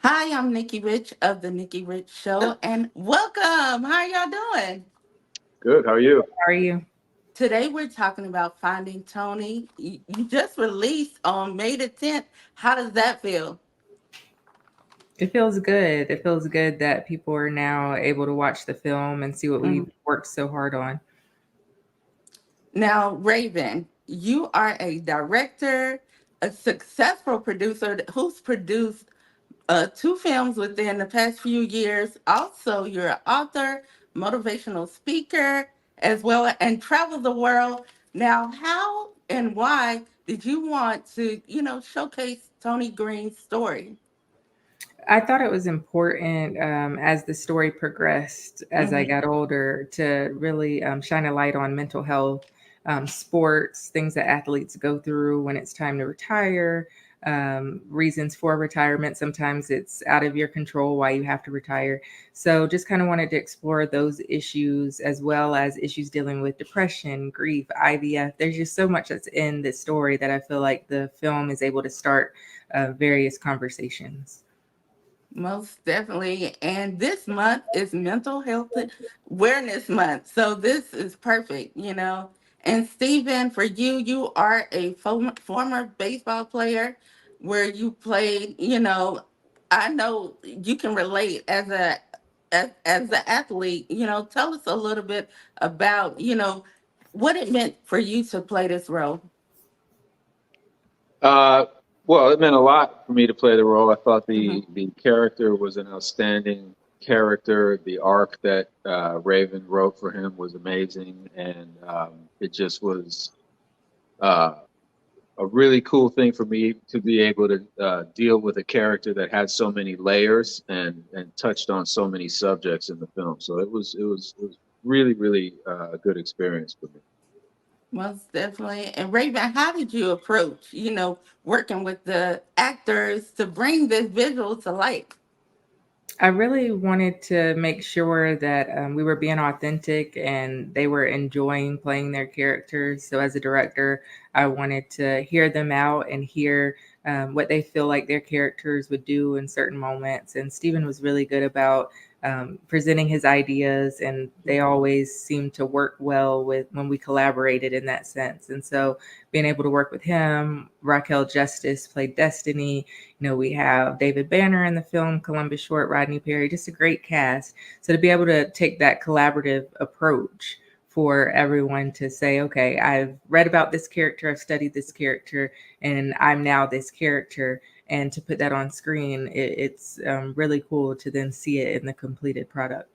Hi, I'm Nikki Rich of the Nikki Rich Show, and welcome. How y'all doing? Good. How are you? How are you? Today we're talking about Finding Tony. You just released on May the 10th. How does that feel? It feels good. It feels good that people are now able to watch the film and see what we Mhm. worked so hard on. Now, Raven, you are a director, a successful producer who's produced two films within the past few years. Also, you're an author, motivational speaker, as well, and travel the world. Now, how and why did you want to, showcase Tony Green's story? I thought it was important as the story progressed as I Hmm. got older to really shine a light on mental health, sports, things that athletes go through when it's time to retire, reasons for retirement. Sometimes it's out of your control why you have to retire. So just kind of wanted to explore those issues as well as issues dealing with depression, grief, IVF. There's just so much that's in this story that I feel like the film is able to start various conversations. Most definitely. And this month is Mental Health Awareness Month. So this is perfect. And Stephen, for you, you are a former baseball player where you played, I know you can relate as an athlete, tell us a little bit about, what it meant for you to play this role. Uh, well, it meant a lot for me to play the role. I thought Hmm. the character was an outstanding character. The arc that Raven wrote for him was amazing, and it just was uh, a really cool thing for me to be able to deal with a character that had so many layers and touched on so many subjects in the film. So it was really a good experience for me. Most definitely. And Raven, how did you approach, working with the actors to bring this visual to life? I really wanted to make sure that we were being authentic and they were enjoying playing their characters. So, as a director, I wanted to hear them out and hear what they feel like their characters would do in certain moments. And Stephen was really good about presenting his ideas, and they always seemed to work well with when we collaborated in that sense. And so, being able to work with him, Raquel Justice played Destiny. We have David Banner in the film, Columbus Short, Rodney Perry, just a great cast. So to be able to take that collaborative approach for everyone to say, okay, I've read about this character, I've studied this character, and I'm now this character. And to put that on screen, it's really cool to then see it in the completed product.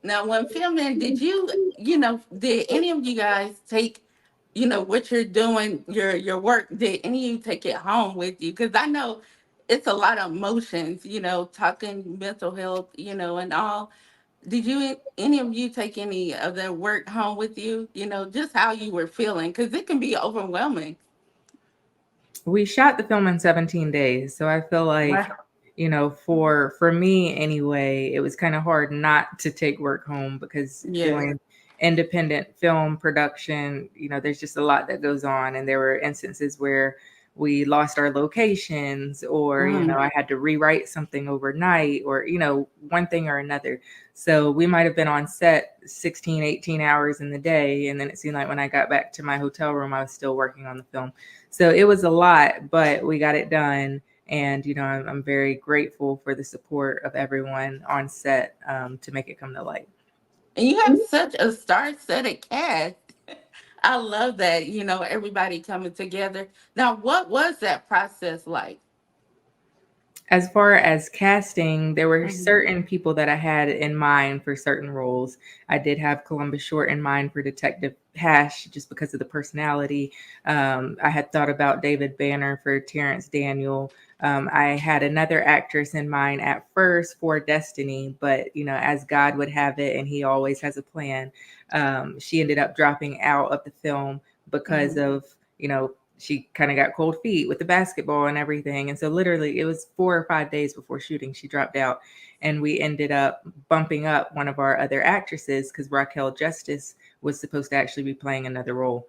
Now, when filming, did any of you guys take, what you're doing, your work, did any of you take it home with you? Because I know it's a lot of emotions, talking mental health, and all. Did any of you take any of their work home with you? Just how you were feeling, because it can be overwhelming. We shot the film in 17 days, so I feel like Wow. for me anyway, it was kind of hard not to take work home because Yes. doing independent film production, there's just a lot that goes on, and there were instances where we lost our locations, or Mm. I had to rewrite something overnight, or one thing or another. So we might have been on set 16, 18 hours in the day, and then it seemed like when I got back to my hotel room I was still working on the film. So it was a lot, but we got it done. And, I'm very grateful for the support of everyone on set to make it come to light. And you have such a star-studded cast. I love that, everybody coming together. Now, what was that process like? As far as casting, there were Hmm. certain people that I had in mind for certain roles. I did have Columbus Short in mind for Detective Hash just because of the personality. I had thought about David Banner for Terrence Daniel. I had another actress in mind at first for Destiny, but as God would have it, and He always has a plan, she ended up dropping out of the film because Hmm. of she kind of got cold feet with the basketball and everything. And so literally it was 4 or 5 days before shooting, she dropped out. And we ended up bumping up one of our other actresses because Raquel Justice was supposed to actually be playing another role.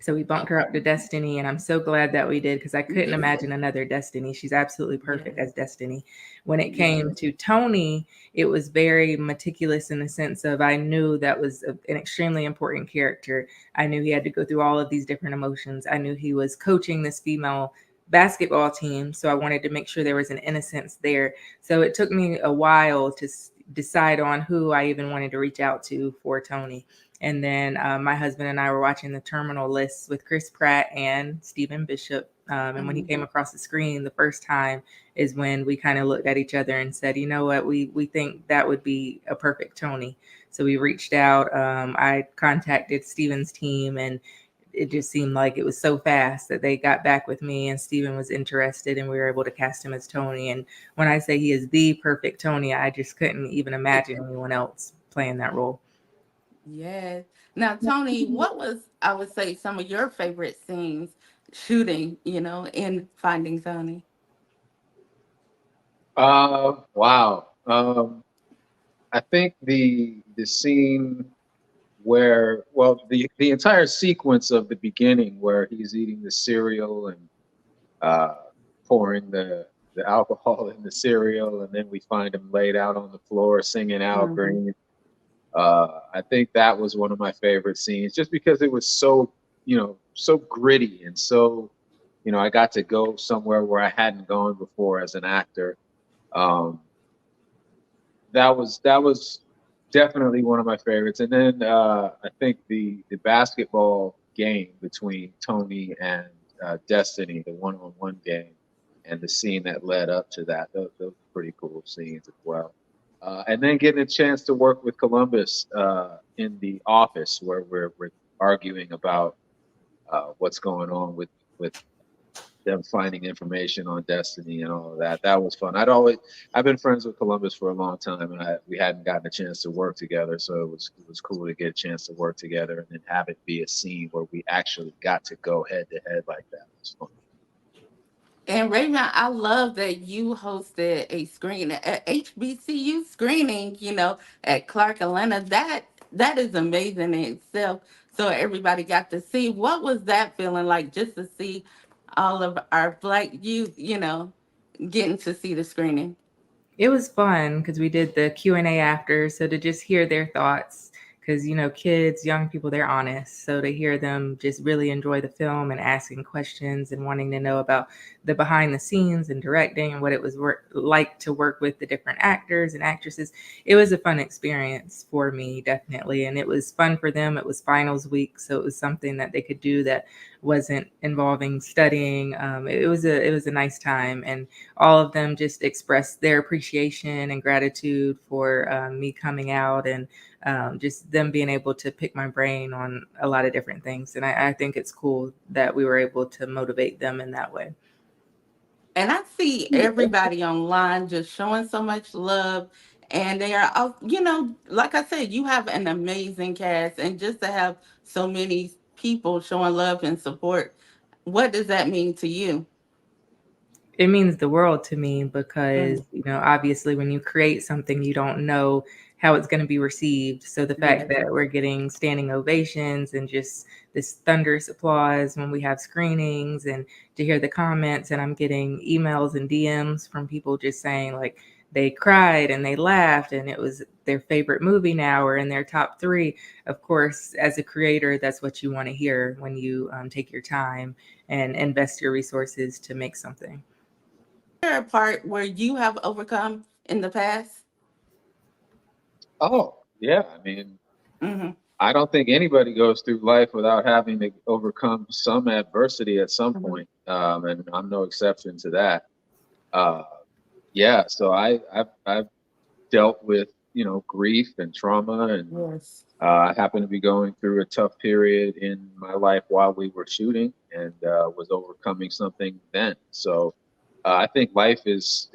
So we bumped her up to Destiny, and I'm so glad that we did because I couldn't imagine another Destiny. She's absolutely perfect Yes. as Destiny. When it Yes. came to Tony, it was very meticulous in the sense of I knew that was an extremely important character. I knew he had to go through all of these different emotions. I knew he was coaching this female basketball team, so I wanted to make sure there was an innocence there. So it took me a while to decide on who I even wanted to reach out to for Tony. And then my husband and I were watching the terminal lists with Chris Pratt and Stephen Bishop. And when he Mhm. came across the screen the first time is when we kind of looked at each other and said, you know what, we think that would be a perfect Tony. So we reached out. I contacted Stephen's team, and it just seemed like it was so fast that they got back with me, and Stephen was interested, and we were able to cast him as Tony. And when I say he is the perfect Tony, I just couldn't even imagine anyone else playing that role. Yes. Now, Tony, what was, I would say, some of your favorite scenes shooting, in Finding Tony? Wow. I think the scene where, well, the entire sequence of the beginning where he's eating the cereal and uh, pouring the alcohol in the cereal, and then we find him laid out on the floor singing Al Hmm. Green. I think that was one of my favorite scenes, just because it was so, so gritty and so, I got to go somewhere where I hadn't gone before as an actor. Um, that was definitely one of my favorites. And then I think the basketball game between Tony and Destiny, the one-on-one game, and the scene that led up to that, those were pretty cool scenes as well. And then getting a chance to work with Columbus in the office where we're arguing about what's going on with them finding information on Destiny and all of that. That was fun. I've been friends with Columbus for a long time, and we hadn't gotten a chance to work together, so it was cool to get a chance to work together and then have it be a scene where we actually got to go head to head like that. It was fun. And Raymond, I love that you hosted a screen at HBCU screening, at Clark Atlanta. That is amazing in itself. So everybody got to see. What was that feeling like, just to see all of our Black youth, getting to see the screening? It was fun because we did the Q&A after, so to just hear their thoughts, because kids, young people, they're honest, so to hear them just really enjoy the film and asking questions and wanting to know about the behind the scenes and directing and what it was like to work with the different actors and actresses. It was a fun experience for me, definitely, and it was fun for them. It was finals week, so it was something that they could do that wasn't involving studying. It was a nice time, and all of them just expressed their appreciation and gratitude for me coming out, and just them being able to pick my brain on a lot of different things. And I think it's cool that we were able to motivate them in that way. And I see everybody online just showing so much love. And they are, like I said, you have an amazing cast. And just to have so many people showing love and support, what does that mean to you? It means the world to me because, Mm, obviously when you create something, you don't know how it's going to be received. So the fact yes. that we're getting standing ovations and just this thunderous applause when we have screenings, and to hear the comments, and I'm getting emails and DMs from people just saying like they cried and they laughed and it was their favorite movie now or in their top three. Of course, as a creator, that's what you want to hear when you take your time and invest your resources to make something. Is there a part where you have overcome in the past? Oh, yeah. I mean, Hmm. I don't think anybody goes through life without having to overcome some adversity at some Hmm. point, and I'm no exception to that. Uh, yeah, so I've dealt with grief and trauma, and Yes. I happened to be going through a tough period in my life while we were shooting, and was overcoming something then. So I think life is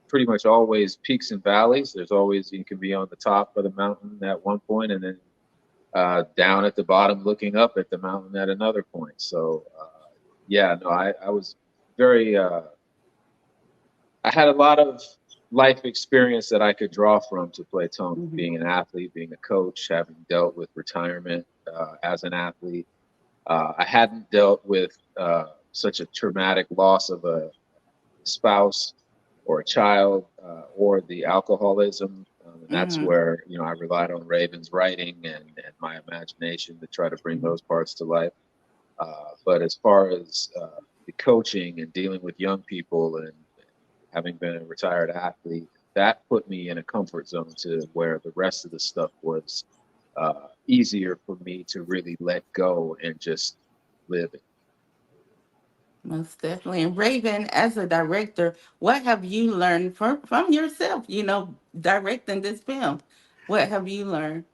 pretty much always peaks and valleys. There's always, you can be on the top of the mountain at one point, and then down at the bottom looking up at the mountain at another point. So yeah, no, I was very I had a lot of life experience that I could draw from to play Tony, Hmm. being an athlete, being a coach, having dealt with retirement as an athlete. I hadn't dealt with such a traumatic loss of a spouse or a child, or the alcoholism. And that's Mm-hmm. where, I relied on Raven's writing and my imagination to try to bring those parts to life. But as far as the coaching and dealing with young people and having been a retired athlete, that put me in a comfort zone to where the rest of the stuff was easier for me to really let go and just live it. Most definitely. And Raven, as a director, what have you learned from yourself, directing this film? What have you learned?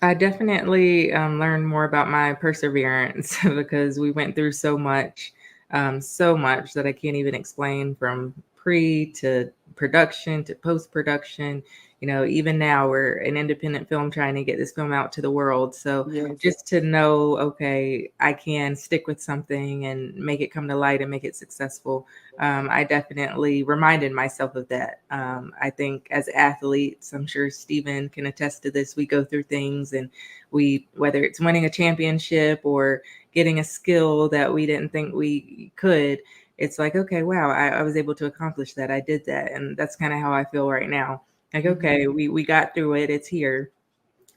I definitely learned more about my perseverance because we went through so much that I can't even explain from pre to production to post production. Even now we're an independent film trying to get this film out to the world. So Yes. just to know, okay, I can stick with something and make it come to light and make it successful. I definitely reminded myself of that. I think as athletes, I'm sure Stephen can attest to this. We go through things, and whether it's winning a championship or getting a skill that we didn't think we could, it's like, okay, wow, I was able to accomplish that. I did that. And that's kind of how I feel right now. Like, Hmm. okay, we got through it. It's here.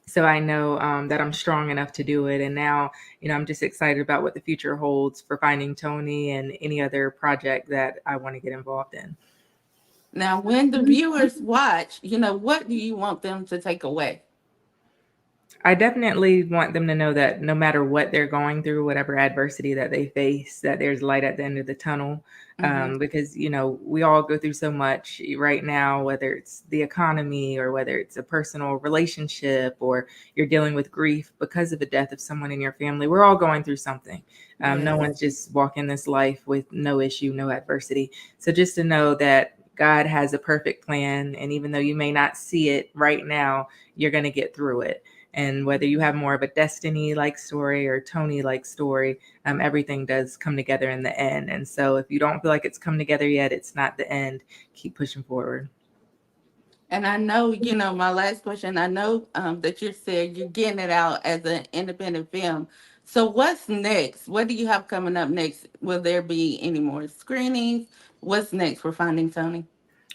So I know that I'm strong enough to do it. And now, I'm just excited about what the future holds for Finding Tony and any other project that I want to get involved in. Now, when the viewers watch, what do you want them to take away? I definitely want them to know that no matter what they're going through, whatever adversity that they face, that there's light at the end of the tunnel. Hmm. Because, we all go through so much right now, whether it's the economy or whether it's a personal relationship or you're dealing with grief because of the death of someone in your family. We're all going through something. No Yes. one's just walking this life with no issue, no adversity. So just to know that God has a perfect plan. And even though you may not see it right now, you're going to get through it. And whether you have more of a Destiny like story or Tony like story, everything does come together in the end. And so if you don't feel like it's come together yet, it's not the end. Keep pushing forward. And I know, my last question, I know that you said you're getting it out as an independent film. So what's next? What do you have coming up next? Will there be any more screenings? What's next for Finding Tony?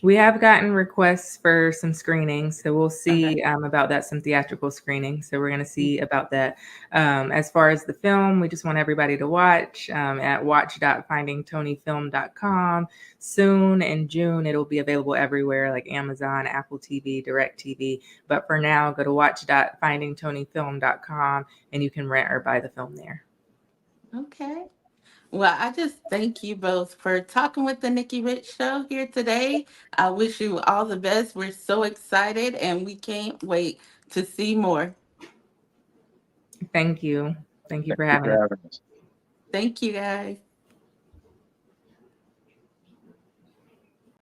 We have gotten requests for some screenings, so we'll Okay. see about that, some theatrical screenings. So we're going to see about that. As far as the film, we just want everybody to watch at watch.findingtonyfilm.com. Soon in June, it'll be available everywhere like Amazon, Apple TV, Direct TV. But for now, go to watch.findingtonyfilm.com and you can rent or buy the film there. Okay. Well, I just thank you both for talking with the Nikki Rich Show here today. I wish you all the best. We're so excited and we can't wait to see more. Thank you. Thank you Thank for you having us. for having us. Thank you guys.